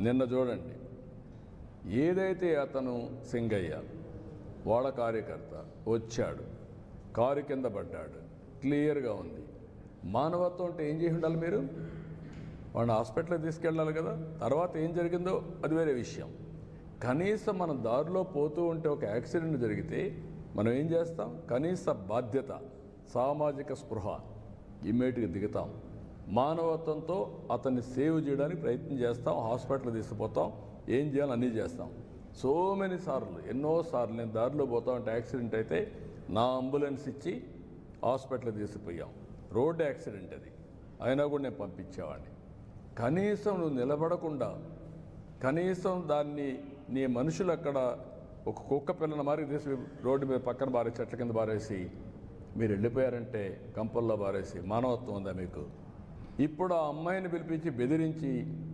నిన్న చూడండి, ఏదైతే అతను సింగయ్య వాళ్ళ కార్యకర్త వచ్చాడు, కారు కింద పడ్డాడు, క్లియర్గా ఉంది. మానవత్వం అంటే ఏం చేసి ఉండాలి? మీరు వాడిని హాస్పిటల్కి తీసుకెళ్ళాలి కదా. తర్వాత ఏం జరిగిందో అది వేరే విషయం. కనీసం మనం దారిలో పోతూ ఉంటే ఒక యాక్సిడెంట్ జరిగితే మనం ఏం చేస్తాం? కనీస బాధ్యత, సామాజిక స్పృహ ఇమ్మీడియట్గా దిగుతాం. మానవత్వంతో అతన్ని సేవ్ చేయడానికి ప్రయత్నం చేస్తాం, హాస్పిటల్ తీసుకుపోతాం, ఏం చేయాలో అన్నీ చేస్తాం. సో మెనీ సార్లు, ఎన్నోసార్లు నేను దారిలో పోతా ఉంటే యాక్సిడెంట్ అయితే నా అంబులెన్స్ ఇచ్చి హాస్పిటల్ తీసుకుపోయాం. రోడ్ యాక్సిడెంట్ అది, అయినా కూడా నేను పంపించేవాడిని. కనీసం నువ్వు నిలబడకుండా, కనీసం దాన్ని నీ మనుషులు అక్కడ ఒక కుక్క పిల్లని మారి తీసి రోడ్డు మీద పక్కన బారేసి, చెట్ల కింద బారేసి మీరు వెళ్ళిపోయారంటే, కంపల్లో బారేసి మానవత్వం ఉందా మీకు? ఇప్పుడు ఆ అమ్మాయిని పిలిపించి బెదిరించి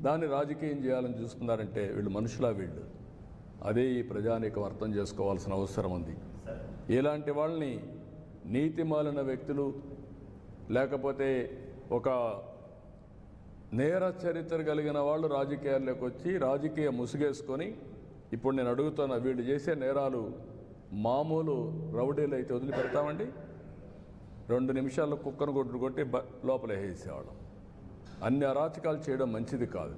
దాన్ని రాజకీయం చేయాలని చూస్తున్నారంటే వీళ్ళు మనుషులా? వీళ్ళు అదే ఈ ప్రజానీకం అర్థం చేసుకోవాల్సిన అవసరం ఉంది. ఇలాంటి వాళ్ళని నీతిమాలిన వ్యక్తులు, లేకపోతే ఒక నేర చరిత్ర కలిగిన వాళ్ళు రాజకీయాల్లోకి వచ్చి రాజకీయ ముసుగేసుకొని, ఇప్పుడు నేను అడుగుతున్నా, వీళ్ళు చేసే నేరాలు మామూలు రౌడీలు అయితే వదిలిపెడతామండి? 2 నిమిషాల్లో కుక్కను కొట్టి లోపల వేసేవాళ్ళం. అన్ని అరాచకాలు చేయడం మంచిది కాదు.